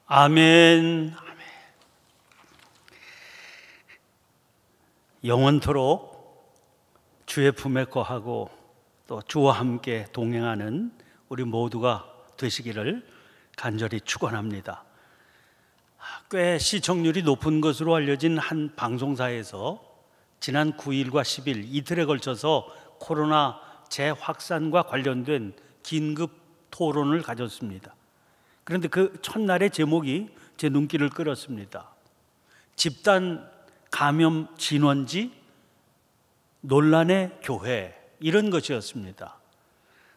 아멘. 영원토록 주의 품에 거하고 또 주와 함께 동행하는 우리 모두가 되시기를 간절히 축원합니다. 꽤 시청률이 높은 것으로 알려진 한 방송사에서 지난 9일과 10일 이틀에 걸쳐서 코로나 재확산과 관련된 긴급 토론을 가졌습니다. 그런데 그 첫날의 제목이 제 눈길을 끌었습니다. 집단 감염 진원지 논란의 교회, 이런 것이었습니다.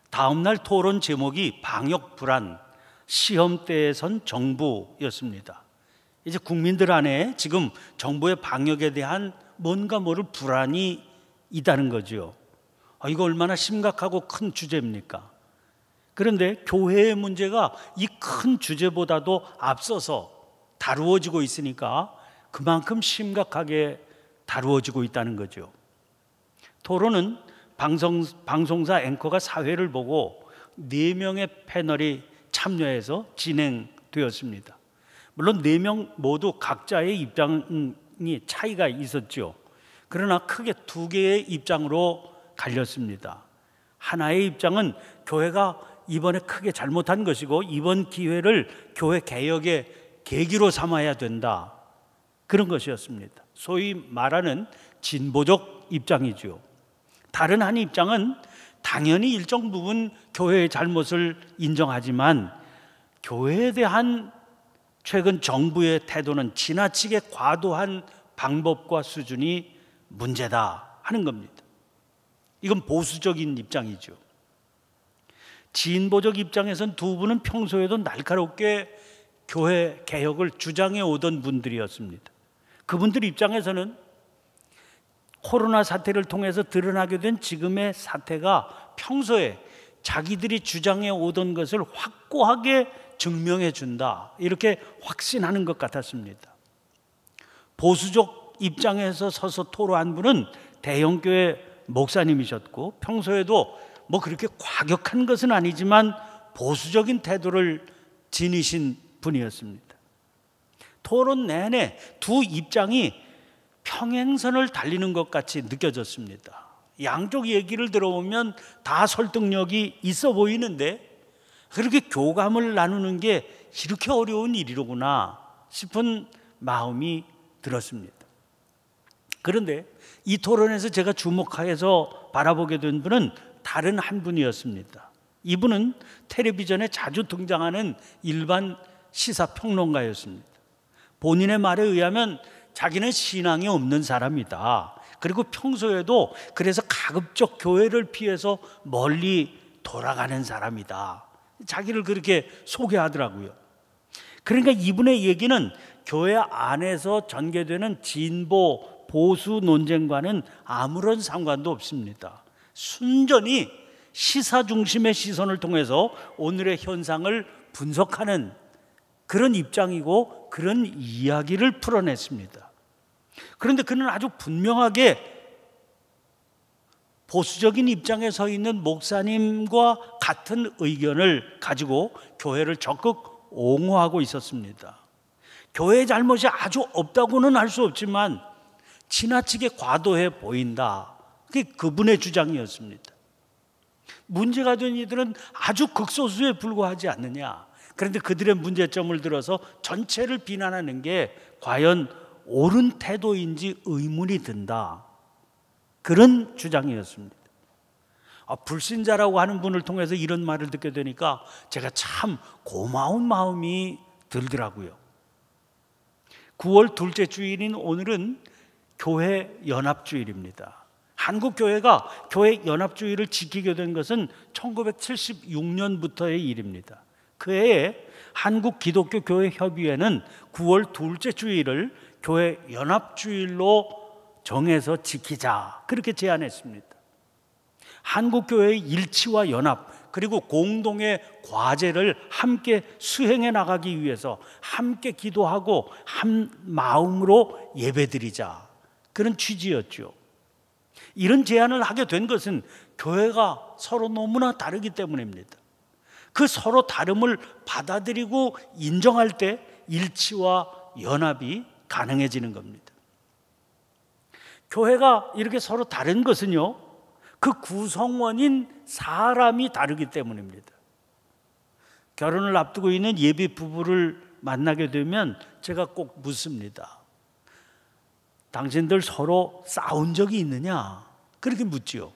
다음 날 토론 제목이 방역 불안, 시험대에 선 정부였습니다. 이제 국민들 안에 지금 정부의 방역에 대한 뭔가 모를 불안이 있다는 거죠. 이거 얼마나 심각하고 큰 주제입니까? 그런데 교회의 문제가 이 큰 주제보다도 앞서서 다루어지고 있으니까 그만큼 심각하게 다루어지고 있다는 거죠. 토론은 방송사 앵커가 사회를 보고 4명의 패널이 참여해서 진행되었습니다. 물론 4명 모두 각자의 입장이 차이가 있었죠. 그러나 크게 2개의 입장으로 갈렸습니다. 하나의 입장은 교회가 이번에 크게 잘못한 것이고 이번 기회를 교회 개혁의 계기로 삼아야 된다, 그런 것이었습니다. 소위 말하는 진보적 입장이죠. 다른 한 입장은 당연히 일정 부분 교회의 잘못을 인정하지만 교회에 대한 최근 정부의 태도는 지나치게 과도한 방법과 수준이 문제다 하는 겁니다. 이건 보수적인 입장이죠. 진보적 입장에선 두 분은 평소에도 날카롭게 교회 개혁을 주장해 오던 분들이었습니다. 그분들 입장에서는 코로나 사태를 통해서 드러나게 된 지금의 사태가 평소에 자기들이 주장해 오던 것을 확고하게 증명해 준다, 이렇게 확신하는 것 같았습니다. 보수적 입장에서 서서 토로한 분은 대형교회 목사님이셨고 평소에도 그렇게 과격한 것은 아니지만 보수적인 태도를 지니신 분이었습니다. 토론 내내 두 입장이 평행선을 달리는 것 같이 느껴졌습니다. 양쪽 얘기를 들어보면 다 설득력이 있어 보이는데 그렇게 교감을 나누는 게 이렇게 어려운 일이로구나 싶은 마음이 들었습니다. 그런데 이 토론에서 제가 주목해서 바라보게 된 분은 다른 한 분이었습니다. 이분은 텔레비전에 자주 등장하는 일반 시사평론가였습니다. 본인의 말에 의하면 자기는 신앙이 없는 사람이다. 그리고 평소에도 그래서 가급적 교회를 피해서 멀리 돌아가는 사람이다. 자기를 그렇게 소개하더라고요. 그러니까 이분의 얘기는 교회 안에서 전개되는 진보 보수 논쟁과는 아무런 상관도 없습니다. 순전히 시사 중심의 시선을 통해서 오늘의 현상을 분석하는 그런 입장이고 그런 이야기를 풀어냈습니다. 그런데 그는 아주 분명하게 보수적인 입장에 서 있는 목사님과 같은 의견을 가지고 교회를 적극 옹호하고 있었습니다. 교회의 잘못이 아주 없다고는 할 수 없지만 지나치게 과도해 보인다, 그게 그분의 주장이었습니다. 문제가 된 이들은 아주 극소수에 불과하지 않느냐. 그런데 그들의 문제점을 들어서 전체를 비난하는 게 과연 옳은 태도인지 의문이 든다, 그런 주장이었습니다. 불신자라고 하는 분을 통해서 이런 말을 듣게 되니까 제가 참 고마운 마음이 들더라고요. 9월 둘째 주일인 오늘은 교회 연합주일입니다. 한국 교회가 교회 연합주일을 지키게 된 것은 1976년부터의 일입니다. 그 해에 한국 기독교 교회 협의회는 9월 둘째 주일을 교회 연합주일로 정해서 지키자, 그렇게 제안했습니다. 한국 교회의 일치와 연합, 그리고 공동의 과제를 함께 수행해 나가기 위해서 함께 기도하고 한 마음으로 예배드리자, 그런 취지였죠. 이런 제안을 하게 된 것은 교회가 서로 너무나 다르기 때문입니다. 그 서로 다름을 받아들이고 인정할 때 일치와 연합이 가능해지는 겁니다. 교회가 이렇게 서로 다른 것은요, 그 구성원인 사람이 다르기 때문입니다. 결혼을 앞두고 있는 예비 부부를 만나게 되면 제가 꼭 묻습니다. 당신들 서로 싸운 적이 있느냐? 그렇게 묻지요.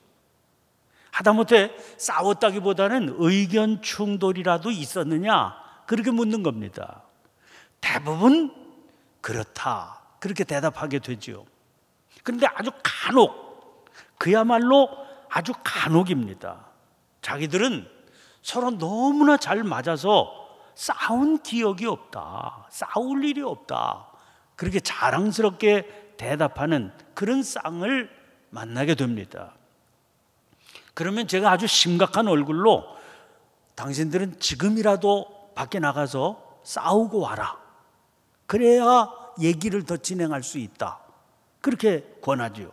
하다못해 싸웠다기보다는 의견 충돌이라도 있었느냐? 그렇게 묻는 겁니다. 대부분 그렇다, 그렇게 대답하게 되죠. 그런데 아주 간혹, 그야말로 아주 간혹입니다. 자기들은 서로 너무나 잘 맞아서 싸운 기억이 없다, 싸울 일이 없다, 그렇게 자랑스럽게 대답하는 그런 쌍을 만나게 됩니다. 그러면 제가 아주 심각한 얼굴로 당신들은 지금이라도 밖에 나가서 싸우고 와라, 그래야 얘기를 더 진행할 수 있다, 그렇게 권하지요.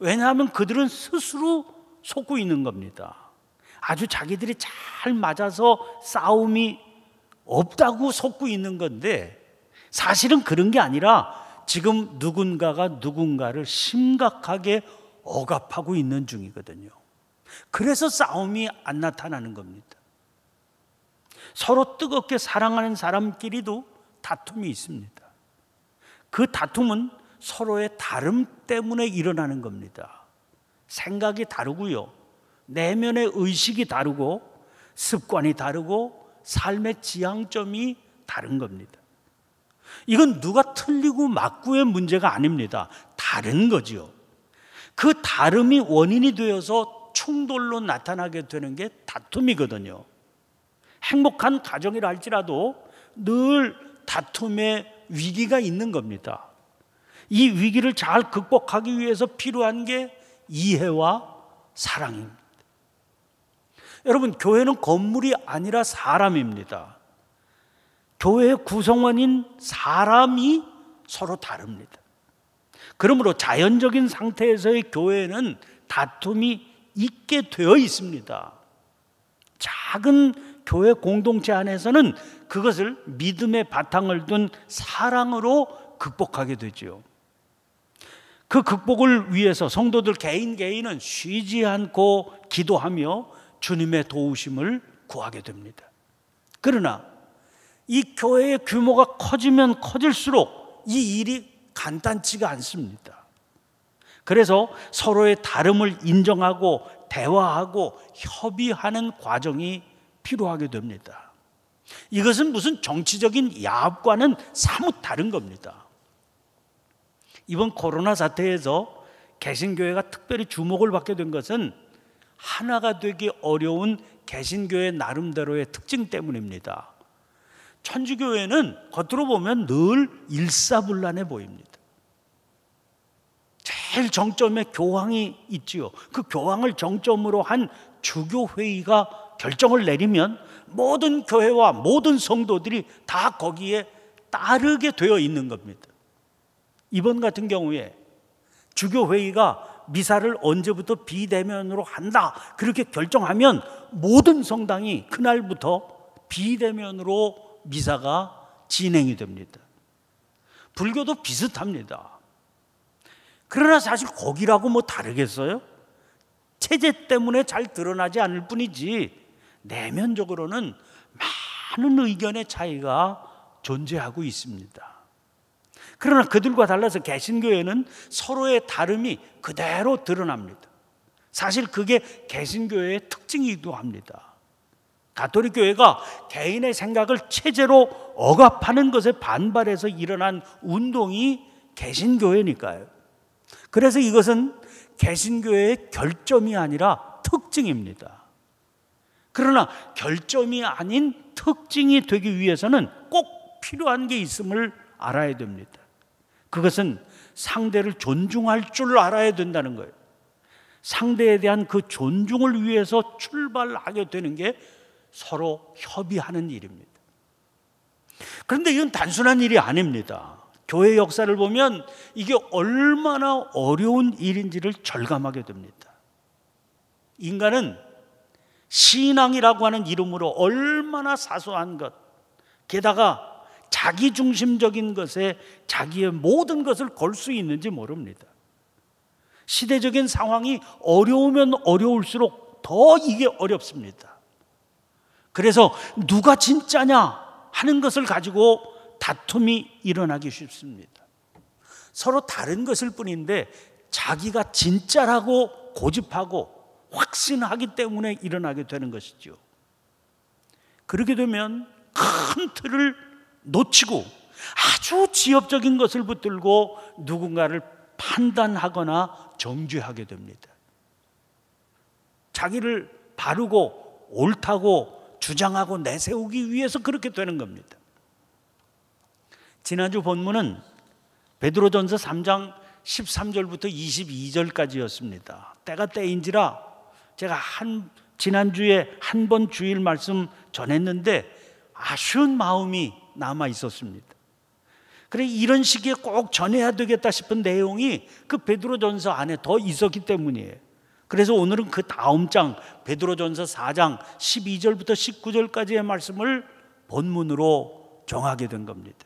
왜냐하면 그들은 스스로 속고 있는 겁니다. 아주 자기들이 잘 맞아서 싸움이 없다고 속고 있는 건데, 사실은 그런 게 아니라 지금 누군가가 누군가를 심각하게 억압하고 있는 중이거든요. 그래서 싸움이 안 나타나는 겁니다. 서로 뜨겁게 사랑하는 사람끼리도 다툼이 있습니다. 그 다툼은 서로의 다름 때문에 일어나는 겁니다. 생각이 다르고요, 내면의 의식이 다르고, 습관이 다르고, 삶의 지향점이 다른 겁니다. 이건 누가 틀리고 맞고의 문제가 아닙니다. 다른 거죠. 그 다름이 원인이 되어서 충돌로 나타나게 되는 게 다툼이거든요. 행복한 가정이라 할지라도 늘 다툼의 위기가 있는 겁니다. 이 위기를 잘 극복하기 위해서 필요한 게 이해와 사랑입니다. 여러분, 교회는 건물이 아니라 사람입니다. 교회의 구성원인 사람이 서로 다릅니다. 그러므로 자연적인 상태에서의 교회는 다툼이 있게 되어 있습니다. 작은 교회 공동체 안에서는 그것을 믿음의 바탕을 둔 사랑으로 극복하게 되죠. 그 극복을 위해서 성도들 개인은 쉬지 않고 기도하며 주님의 도우심을 구하게 됩니다. 그러나 이 교회의 규모가 커지면 커질수록 이 일이 간단치가 않습니다. 그래서 서로의 다름을 인정하고 대화하고 협의하는 과정이 필요하게 됩니다. 이것은 무슨 정치적인 야합과는 사뭇 다른 겁니다. 이번 코로나 사태에서 개신교회가 특별히 주목을 받게 된 것은 하나가 되기 어려운 개신교회 나름대로의 특징 때문입니다. 천주교회는 겉으로 보면 늘 일사불란해 보입니다. 제일 정점에 교황이 있지요. 그 교황을 정점으로 한 주교회의가 결정을 내리면 모든 교회와 모든 성도들이 다 거기에 따르게 되어 있는 겁니다. 이번 같은 경우에 주교회의가 미사를 언제부터 비대면으로 한다, 그렇게 결정하면 모든 성당이 그날부터 비대면으로 미사가 진행이 됩니다. 불교도 비슷합니다. 그러나 사실 거기라고 뭐 다르겠어요? 체제 때문에 잘 드러나지 않을 뿐이지 내면적으로는 많은 의견의 차이가 존재하고 있습니다. 그러나 그들과 달라서 개신교회는 서로의 다름이 그대로 드러납니다. 사실 그게 개신교회의 특징이기도 합니다. 가톨릭 교회가 개인의 생각을 체제로 억압하는 것에 반발해서 일어난 운동이 개신교회니까요. 그래서 이것은 개신교회의 결점이 아니라 특징입니다. 그러나 결점이 아닌 특징이 되기 위해서는 꼭 필요한 게 있음을 알아야 됩니다. 그것은 상대를 존중할 줄 알아야 된다는 거예요. 상대에 대한 그 존중을 위해서 출발하게 되는 게 서로 협의하는 일입니다. 그런데 이건 단순한 일이 아닙니다. 교회 역사를 보면 이게 얼마나 어려운 일인지를 절감하게 됩니다. 인간은 신앙이라고 하는 이름으로 얼마나 사소한 것, 게다가 자기 중심적인 것에 자기의 모든 것을 걸 수 있는지 모릅니다. 시대적인 상황이 어려우면 어려울수록 더 이게 어렵습니다. 그래서 누가 진짜냐 하는 것을 가지고 다툼이 일어나기 쉽습니다. 서로 다른 것일 뿐인데 자기가 진짜라고 고집하고 확신하기 때문에 일어나게 되는 것이죠. 그렇게 되면 큰 틀을 놓치고 아주 지엽적인 것을 붙들고 누군가를 판단하거나 정죄하게 됩니다. 자기를 바르고 옳다고 주장하고 내세우기 위해서 그렇게 되는 겁니다. 지난주 본문은 베드로전서 3장 13절부터 22절까지였습니다. 때가 때인지라 제가 지난주에 한 번 주일 말씀 전했는데 아쉬운 마음이 남아 있었습니다. 그래 이런 시기에 꼭 전해야 되겠다 싶은 내용이 그 베드로전서 안에 더 있었기 때문이에요. 그래서 오늘은 그 다음 장 베드로전서 4장 12절부터 19절까지의 말씀을 본문으로 정하게 된 겁니다.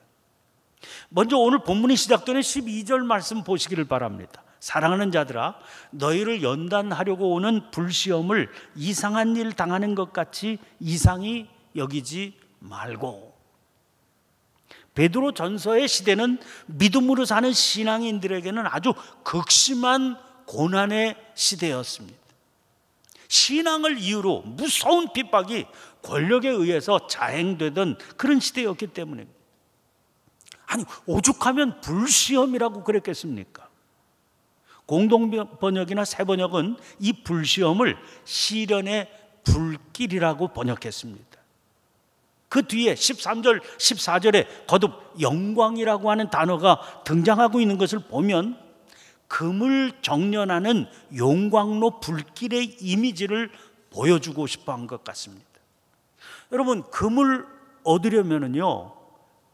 먼저 오늘 본문이 시작되는 12절 말씀 보시기를 바랍니다. 사랑하는 자들아, 너희를 연단하려고 오는 불시험을 이상한 일 당하는 것 같이 이상히 여기지 말고. 베드로 전서의 시대는 믿음으로 사는 신앙인들에게는 아주 극심한 고난의 시대였습니다. 신앙을 이유로 무서운 핍박이 권력에 의해서 자행되던 그런 시대였기 때문입니다. 아니, 오죽하면 불시험이라고 그랬겠습니까? 공동번역이나 새번역은 이 불시험을 시련의 불길이라고 번역했습니다. 그 뒤에 13절, 14절에 거듭 영광이라고 하는 단어가 등장하고 있는 것을 보면 금을 정련하는 용광로 불길의 이미지를 보여주고 싶어 한 것 같습니다. 여러분, 금을 얻으려면요,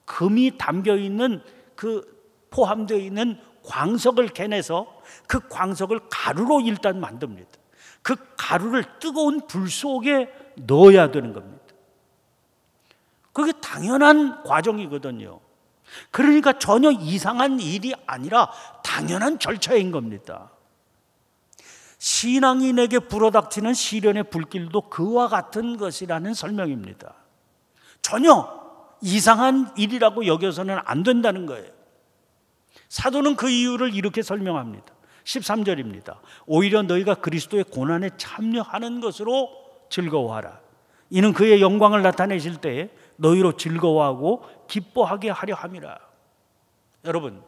금이 담겨 있는 포함되어 있는 광석을 캐내서 그 광석을 가루로 일단 만듭니다. 그 가루를 뜨거운 불 속에 넣어야 되는 겁니다. 그게 당연한 과정이거든요. 그러니까 전혀 이상한 일이 아니라 당연한 절차인 겁니다. 신앙인에게 불어닥치는 시련의 불길도 그와 같은 것이라는 설명입니다. 전혀 이상한 일이라고 여겨서는 안 된다는 거예요. 사도는 그 이유를 이렇게 설명합니다. 13절입니다. 오히려 너희가 그리스도의 고난에 참여하는 것으로 즐거워하라. 이는 그의 영광을 나타내실 때에 너희로 즐거워하고 기뻐하게 하려 함이라. 여러분,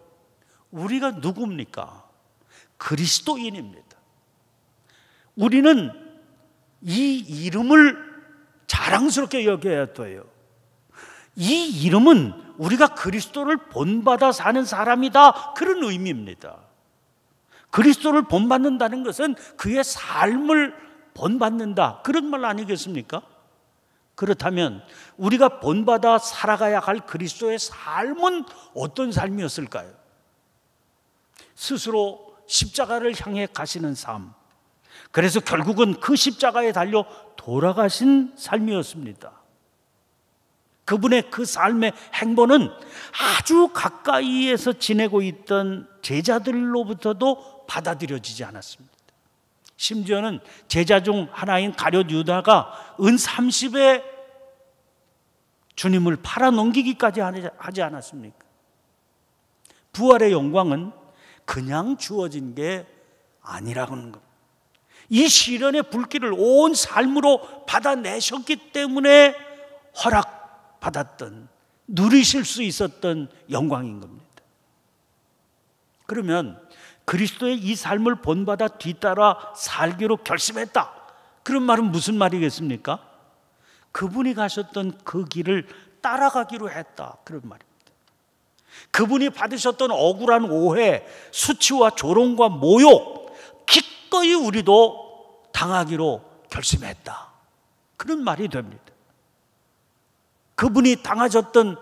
우리가 누굽니까? 그리스도인입니다. 우리는 이 이름을 자랑스럽게 여겨야 돼요. 이 이름은 우리가 그리스도를 본받아 사는 사람이다, 그런 의미입니다. 그리스도를 본받는다는 것은 그의 삶을 본받는다, 그런 말 아니겠습니까? 그렇다면 우리가 본받아 살아가야 할 그리스도의 삶은 어떤 삶이었을까요? 스스로 십자가를 향해 가시는 삶, 그래서 결국은 그 십자가에 달려 돌아가신 삶이었습니다. 그분의 그 삶의 행보는 아주 가까이에서 지내고 있던 제자들로부터도 받아들여지지 않았습니다. 심지어는 제자 중 하나인 가룟 유다가 은 30에 주님을 팔아넘기기까지 하지 않았습니까? 부활의 영광은 그냥 주어진 게 아니라는 겁니다. 이 시련의 불길을 온 삶으로 받아내셨기 때문에 허락받았던, 누리실 수 있었던 영광인 겁니다. 그러면 그리스도의 이 삶을 본받아 뒤따라 살기로 결심했다, 그런 말은 무슨 말이겠습니까? 그분이 가셨던 그 길을 따라가기로 했다, 그런 말입니다. 그분이 받으셨던 억울한 오해, 수치와 조롱과 모욕, 기꺼이 우리도 당하기로 결심했다, 그런 말이 됩니다. 그분이 당하셨던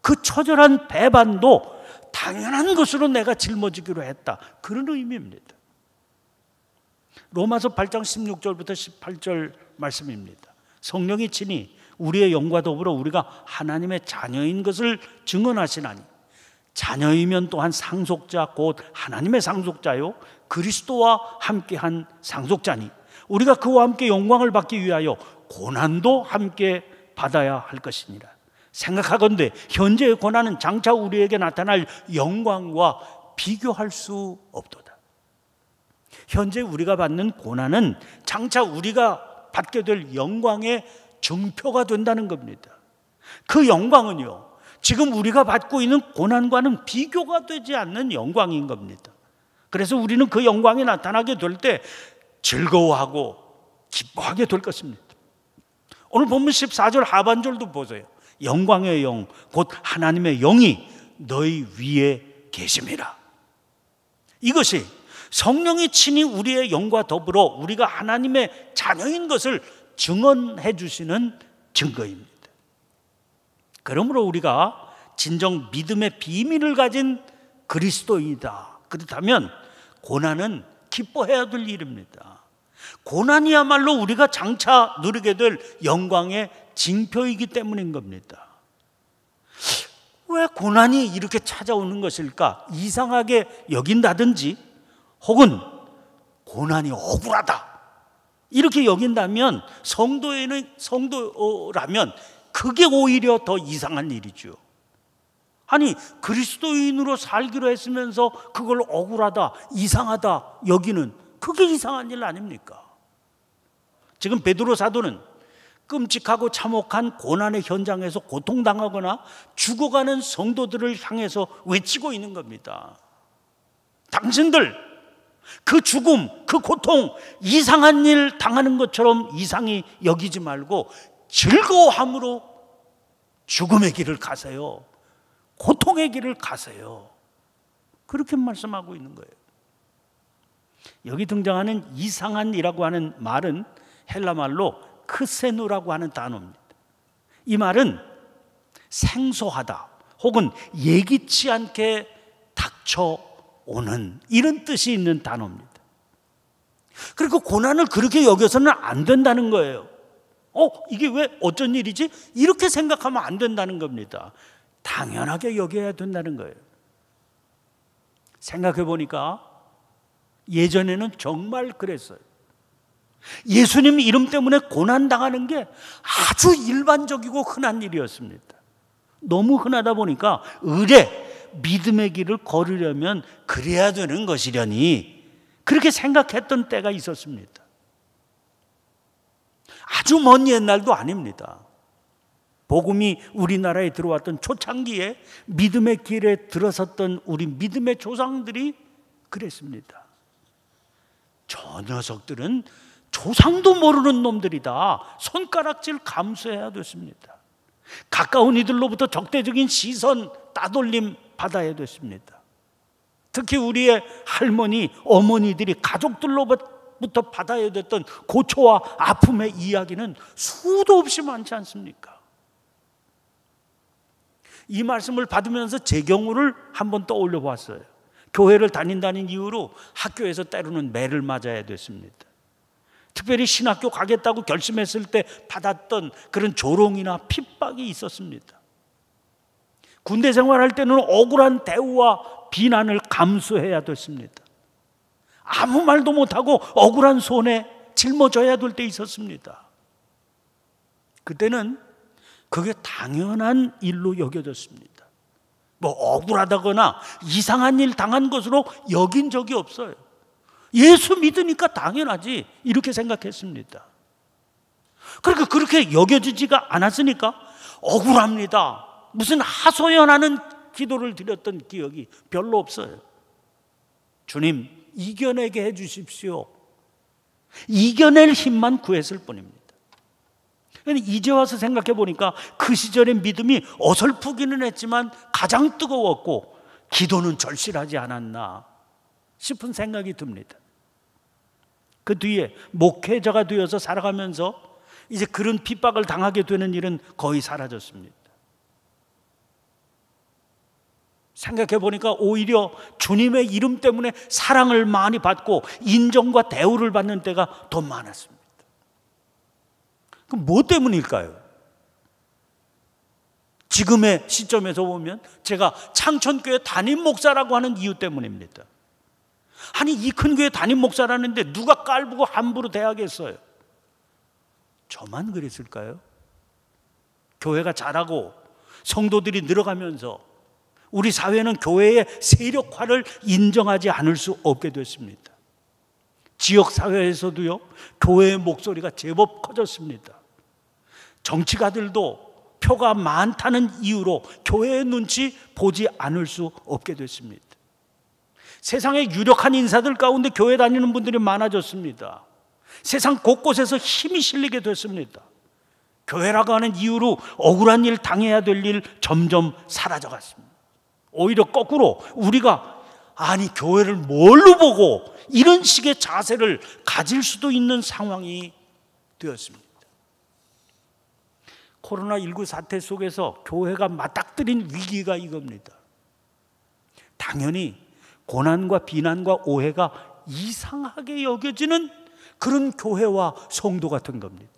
그 처절한 배반도 당연한 것으로 내가 짊어지기로 했다, 그런 의미입니다. 로마서 8장 16절부터 18절 말씀입니다. 성령이 친히 우리의 영과 더불어 우리가 하나님의 자녀인 것을 증언하시나니 자녀이면 또한 상속자 곧 하나님의 상속자요 그리스도와 함께한 상속자니 우리가 그와 함께 영광을 받기 위하여 고난도 함께 받아야 할 것이니라. 생각하건대 현재의 고난은 장차 우리에게 나타날 영광과 비교할 수 없도다. 현재 우리가 받는 고난은 장차 우리가 받게 될 영광의 증표가 된다는 겁니다. 그 영광은요, 지금 우리가 받고 있는 고난과는 비교가 되지 않는 영광인 겁니다. 그래서 우리는 그 영광이 나타나게 될 때 즐거워하고 기뻐하게 될 것입니다. 오늘 본문 14절 하반절도 보세요. 영광의 영, 곧 하나님의 영이 너희 위에 계심이라. 이것이 성령이 친히 우리의 영과 더불어 우리가 하나님의 자녀인 것을 증언해 주시는 증거입니다. 그러므로 우리가 진정 믿음의 비밀을 가진 그리스도이다. 그렇다면 고난은 기뻐해야 될 일입니다. 고난이야말로 우리가 장차 누리게 될 영광의 징표이기 때문인 겁니다. 왜 고난이 이렇게 찾아오는 것일까? 이상하게 여긴다든지 혹은 고난이 억울하다 이렇게 여긴다면 성도라면 그게 오히려 더 이상한 일이죠. 아니 그리스도인으로 살기로 했으면서 그걸 억울하다, 이상하다 여기는 그게 이상한 일 아닙니까? 지금 베드로 사도는 끔찍하고 참혹한 고난의 현장에서 고통당하거나 죽어가는 성도들을 향해서 외치고 있는 겁니다. 당신들 그 죽음, 그 고통, 이상한 일 당하는 것처럼 이상히 여기지 말고 즐거워함으로 죽음의 길을 가세요. 고통의 길을 가세요. 그렇게 말씀하고 있는 거예요. 여기 등장하는 이상한이라고 하는 말은 헬라 말로 크세누라고 하는 단어입니다. 이 말은 생소하다 혹은 예기치 않게 닥쳐오는 이런 뜻이 있는 단어입니다. 그리고 고난을 그렇게 여겨서는 안 된다는 거예요. 이게 왜 어쩐 일이지? 이렇게 생각하면 안 된다는 겁니다. 당연하게 여겨야 된다는 거예요. 생각해 보니까 예전에는 정말 그랬어요. 예수님 이름 때문에 고난당하는 게 아주 일반적이고 흔한 일이었습니다. 너무 흔하다 보니까 의례, 믿음의 길을 걸으려면 그래야 되는 것이려니 그렇게 생각했던 때가 있었습니다. 아주 먼 옛날도 아닙니다. 복음이 우리나라에 들어왔던 초창기에 믿음의 길에 들어섰던 우리 믿음의 조상들이 그랬습니다. 저 녀석들은 조상도 모르는 놈들이다. 손가락질 감수해야 됐습니다. 가까운 이들로부터 적대적인 시선, 따돌림 받아야 됐습니다. 특히 우리의 할머니, 어머니들이 가족들로부터 받아야 됐던 고초와 아픔의 이야기는 수도 없이 많지 않습니까? 이 말씀을 받으면서 제 경우를 한번 떠올려 봤어요. 교회를 다닌다는 이유로 학교에서 때로는 매를 맞아야 됐습니다. 특별히 신학교 가겠다고 결심했을 때 받았던 그런 조롱이나 핍박이 있었습니다. 군대 생활할 때는 억울한 대우와 비난을 감수해야 됐습니다. 아무 말도 못하고 억울한 손에 짊어져야 될 때 있었습니다. 그때는 그게 당연한 일로 여겨졌습니다. 뭐 억울하다거나 이상한 일 당한 것으로 여긴 적이 없어요. 예수 믿으니까 당연하지 이렇게 생각했습니다. 그러니까 그렇게 여겨지지가 않았으니까 억울합니다. 무슨 하소연하는 기도를 드렸던 기억이 별로 없어요. 주님 이겨내게 해 주십시오. 이겨낼 힘만 구했을 뿐입니다. 이제 와서 생각해 보니까 그 시절의 믿음이 어설프기는 했지만 가장 뜨거웠고 기도는 절실하지 않았나 싶은 생각이 듭니다. 그 뒤에 목회자가 되어서 살아가면서 이제 그런 핍박을 당하게 되는 일은 거의 사라졌습니다. 생각해 보니까 오히려 주님의 이름 때문에 사랑을 많이 받고 인정과 대우를 받는 때가 더 많았습니다. 그럼 뭐 때문일까요? 지금의 시점에서 보면 제가 창천교회 담임 목사라고 하는 이유 때문입니다. 아니, 이 큰 교회 담임 목사라는데 누가 깔보고 함부로 대하겠어요? 저만 그랬을까요? 교회가 자라고 성도들이 늘어가면서 우리 사회는 교회의 세력화를 인정하지 않을 수 없게 됐습니다. 지역사회에서도요, 교회의 목소리가 제법 커졌습니다. 정치가들도 표가 많다는 이유로 교회의 눈치 보지 않을 수 없게 됐습니다. 세상의 유력한 인사들 가운데 교회 다니는 분들이 많아졌습니다. 세상 곳곳에서 힘이 실리게 됐습니다. 교회라고 하는 이유로 억울한 일 당해야 될 일 점점 사라져갔습니다. 오히려 거꾸로 우리가 아니 교회를 뭘로 보고 이런 식의 자세를 가질 수도 있는 상황이 되었습니다. 코로나19 사태 속에서 교회가 맞닥뜨린 위기가 이겁니다. 당연히 고난과 비난과 오해가 이상하게 여겨지는 그런 교회와 성도 같은 겁니다.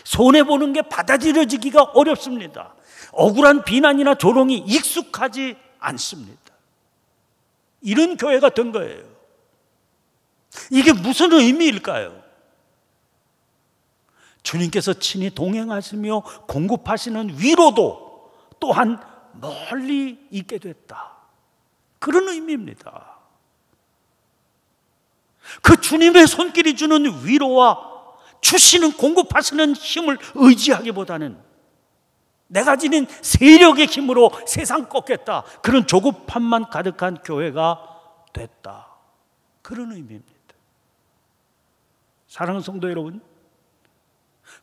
손해보는 게 받아들여지기가 어렵습니다. 억울한 비난이나 조롱이 익숙하지 않습니다. 이런 교회가 된 거예요. 이게 무슨 의미일까요? 주님께서 친히 동행하시며 공급하시는 위로도 또한 멀리 있게 됐다. 그런 의미입니다. 그 주님의 손길이 주는 위로와 주시는 공급하시는 힘을 의지하기보다는 내가 지닌 세력의 힘으로 세상 꺾겠다, 그런 조급함만 가득한 교회가 됐다. 그런 의미입니다. 사랑하는 성도 여러분,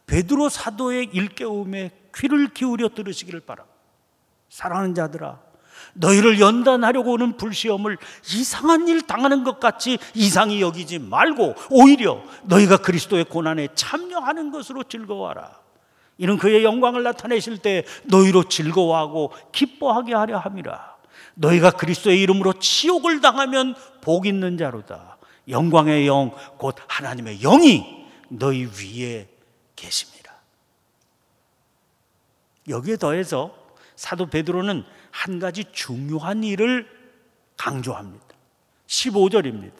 베드로 사도의 일깨움에 귀를 기울여 들으시기를 바랍니다. 사랑하는 자들아, 너희를 연단하려고 오는 불시험을 이상한 일 당하는 것 같이 이상히 여기지 말고 오히려 너희가 그리스도의 고난에 참여하는 것으로 즐거워하라. 이는 그의 영광을 나타내실 때 너희로 즐거워하고 기뻐하게 하려 함이라. 너희가 그리스도의 이름으로 치욕을 당하면 복 있는 자로다. 영광의 영 곧 하나님의 영이 너희 위에 계십니다. 여기에 더해서 사도 베드로는 한 가지 중요한 일을 강조합니다. 15절입니다.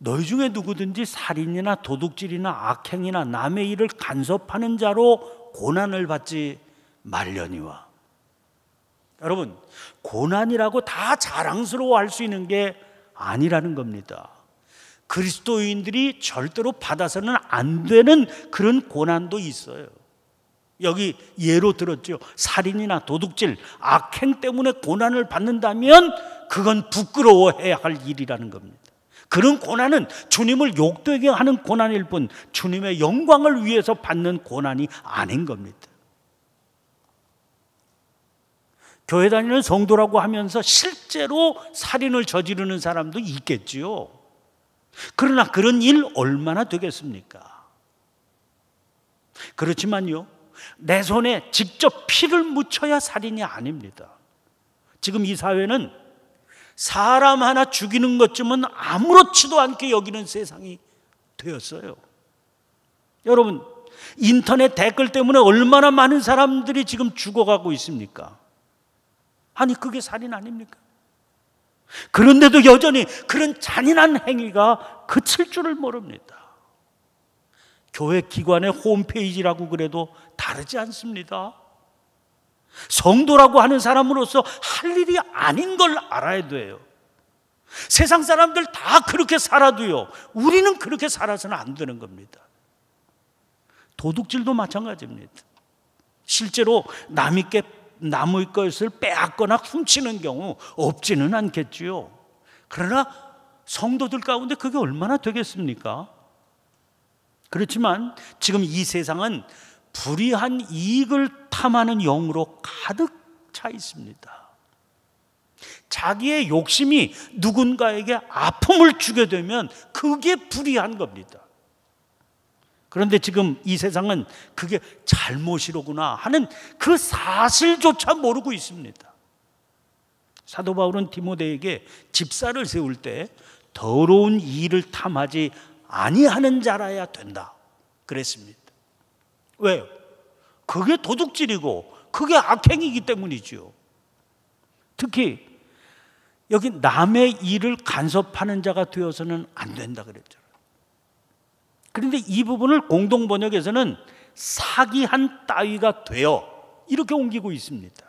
너희 중에 누구든지 살인이나 도둑질이나 악행이나 남의 일을 간섭하는 자로 고난을 받지 말려니와. 여러분, 고난이라고 다 자랑스러워할 수 있는 게 아니라는 겁니다. 그리스도인들이 절대로 받아서는 안 되는 그런 고난도 있어요. 여기 예로 들었죠. 살인이나 도둑질, 악행 때문에 고난을 받는다면 그건 부끄러워해야 할 일이라는 겁니다. 그런 고난은 주님을 욕되게 하는 고난일 뿐 주님의 영광을 위해서 받는 고난이 아닌 겁니다. 교회 다니는 성도라고 하면서 실제로 살인을 저지르는 사람도 있겠지요. 그러나 그런 일 얼마나 되겠습니까? 그렇지만요, 내 손에 직접 피를 묻혀야 살인이 아닙니다. 지금 이 사회는 사람 하나 죽이는 것쯤은 아무렇지도 않게 여기는 세상이 되었어요. 여러분, 인터넷 댓글 때문에 얼마나 많은 사람들이 지금 죽어가고 있습니까? 아니, 그게 살인 아닙니까? 그런데도 여전히 그런 잔인한 행위가 그칠 줄을 모릅니다. 교회 기관의 홈페이지라고 그래도 다르지 않습니다. 성도라고 하는 사람으로서 할 일이 아닌 걸 알아야 돼요. 세상 사람들 다 그렇게 살아도요, 우리는 그렇게 살아서는 안 되는 겁니다. 도둑질도 마찬가지입니다. 실제로 남의 것을 빼앗거나 훔치는 경우 없지는 않겠지요. 그러나 성도들 가운데 그게 얼마나 되겠습니까? 그렇지만 지금 이 세상은 불의한 이익을 탐하는 영으로 가득 차 있습니다. 자기의 욕심이 누군가에게 아픔을 주게 되면 그게 불의한 겁니다. 그런데 지금 이 세상은 그게 잘못이로구나 하는 그 사실조차 모르고 있습니다. 사도 바울은 디모데에게 집사를 세울 때 더러운 일을 탐하지 아니하는 자라야 된다 그랬습니다. 왜요? 그게 도둑질이고 그게 악행이기 때문이죠. 특히 여기 남의 일을 간섭하는 자가 되어서는 안 된다 그랬죠. 그런데 이 부분을 공동번역에서는 사기한 따위가 되어 이렇게 옮기고 있습니다.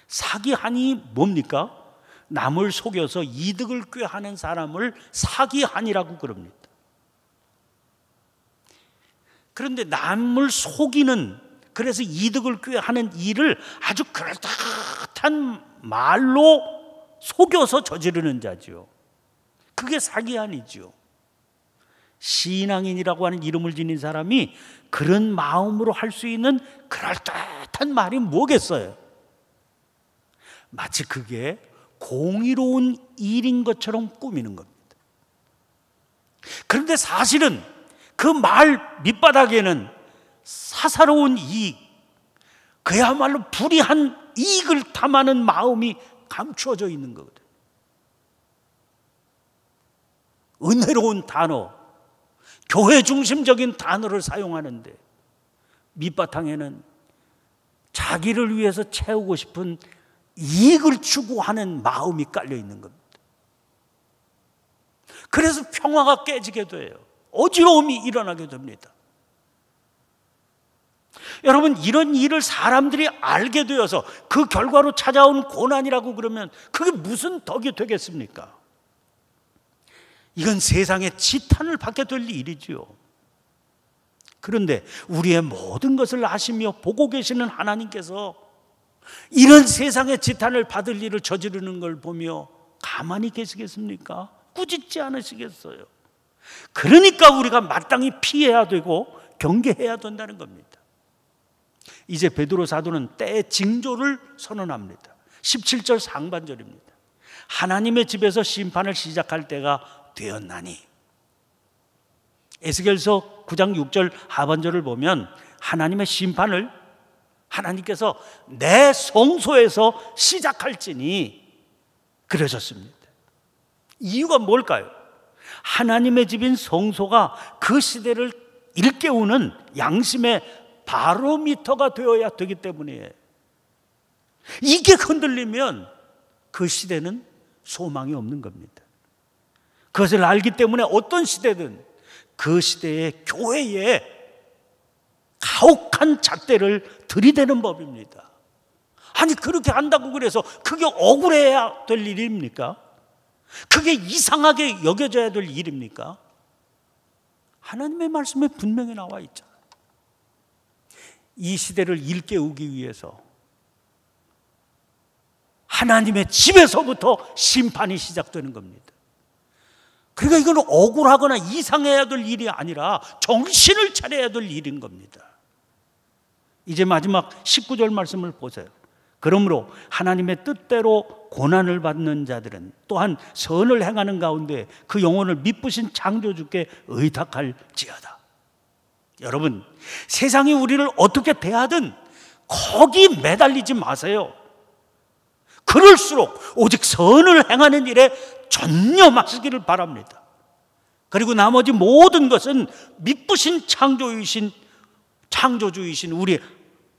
사기한이 뭡니까? 남을 속여서 이득을 꾀하는 사람을 사기한이라고 그럽니다. 그런데 남을 속이는, 그래서 이득을 꾀하는 일을 아주 그럴듯한 말로 속여서 저지르는 자죠. 그게 사기한이죠. 신앙인이라고 하는 이름을 지닌 사람이 그런 마음으로 할 수 있는 그럴듯한 말이 뭐겠어요? 마치 그게 공의로운 일인 것처럼 꾸미는 겁니다. 그런데 사실은 그 말 밑바닥에는 사사로운 이익, 그야말로 불이한 이익을 탐하는 마음이 감추어져 있는 거거든요. 은혜로운 단어, 교회 중심적인 단어를 사용하는데 밑바탕에는 자기를 위해서 채우고 싶은 이익을 추구하는 마음이 깔려 있는 겁니다. 그래서 평화가 깨지게 돼요. 어지러움이 일어나게 됩니다. 여러분, 이런 일을 사람들이 알게 되어서 그 결과로 찾아온 고난이라고 그러면 그게 무슨 덕이 되겠습니까? 이건 세상에 지탄을 받게 될 일이지요. 그런데 우리의 모든 것을 아시며 보고 계시는 하나님께서 이런 세상의 지탄을 받을 일을 저지르는 걸 보며 가만히 계시겠습니까? 꾸짖지 않으시겠어요? 그러니까 우리가 마땅히 피해야 되고 경계해야 된다는 겁니다. 이제 베드로 사도는 때의 징조를 선언합니다. 17절 상반절입니다. 하나님의 집에서 심판을 시작할 때가 되었나니. 에스겔서 9장 6절 하반절을 보면 하나님의 심판을 하나님께서 내 성소에서 시작할지니 그러셨습니다. 이유가 뭘까요? 하나님의 집인 성소가 그 시대를 일깨우는 양심의 바로미터가 되어야 되기 때문이에요. 이게 흔들리면 그 시대는 소망이 없는 겁니다. 그것을 알기 때문에 어떤 시대든 그 시대의 교회에 가혹한 잣대를 들이대는 법입니다. 아니, 그렇게 한다고 그래서 그게 억울해야 될 일입니까? 그게 이상하게 여겨져야 될 일입니까? 하나님의 말씀에 분명히 나와 있잖아요. 이 시대를 일깨우기 위해서 하나님의 집에서부터 심판이 시작되는 겁니다. 그러니까 이건 억울하거나 이상해야 될 일이 아니라 정신을 차려야 될 일인 겁니다. 이제 마지막 19절 말씀을 보세요. 그러므로 하나님의 뜻대로 고난을 받는 자들은 또한 선을 행하는 가운데 그 영혼을 미쁘신 창조주께 의탁할지어다. 여러분, 세상이 우리를 어떻게 대하든 거기 매달리지 마세요. 그럴수록 오직 선을 행하는 일에 전념하시기를 바랍니다. 그리고 나머지 모든 것은 미쁘신 창조주이신 우리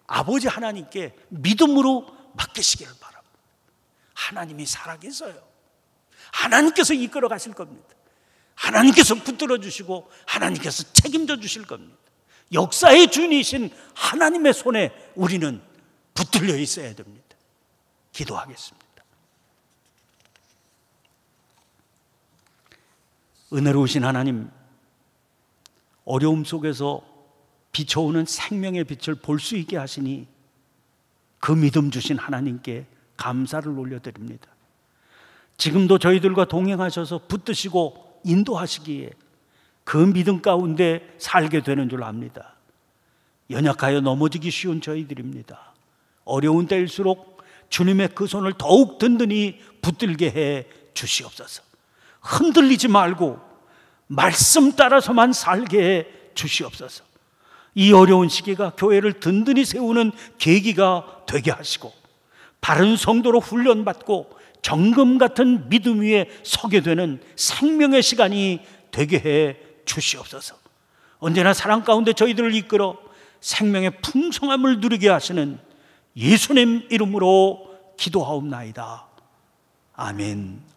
아버지 하나님께 믿음으로 맡기시기를 바랍니다. 하나님이 살아계셔요. 하나님께서 이끌어 가실 겁니다. 하나님께서 붙들어 주시고 하나님께서 책임져 주실 겁니다. 역사의 주인이신 하나님의 손에 우리는 붙들려 있어야 됩니다. 기도하겠습니다. 은혜로우신 하나님, 어려움 속에서 비춰오는 생명의 빛을 볼 수 있게 하시니 그 믿음 주신 하나님께 감사를 올려드립니다. 지금도 저희들과 동행하셔서 붙드시고 인도하시기에 그 믿음 가운데 살게 되는 줄 압니다. 연약하여 넘어지기 쉬운 저희들입니다. 어려운 때일수록 주님의 그 손을 더욱 든든히 붙들게 해 주시옵소서. 흔들리지 말고 말씀 따라서만 살게 해 주시옵소서. 이 어려운 시기가 교회를 든든히 세우는 계기가 되게 하시고 바른 성도로 훈련받고 정금 같은 믿음 위에 서게 되는 생명의 시간이 되게 해 주시옵소서. 언제나 사랑 가운데 저희들을 이끌어 생명의 풍성함을 누리게 하시는 예수님 이름으로 기도하옵나이다. 아멘.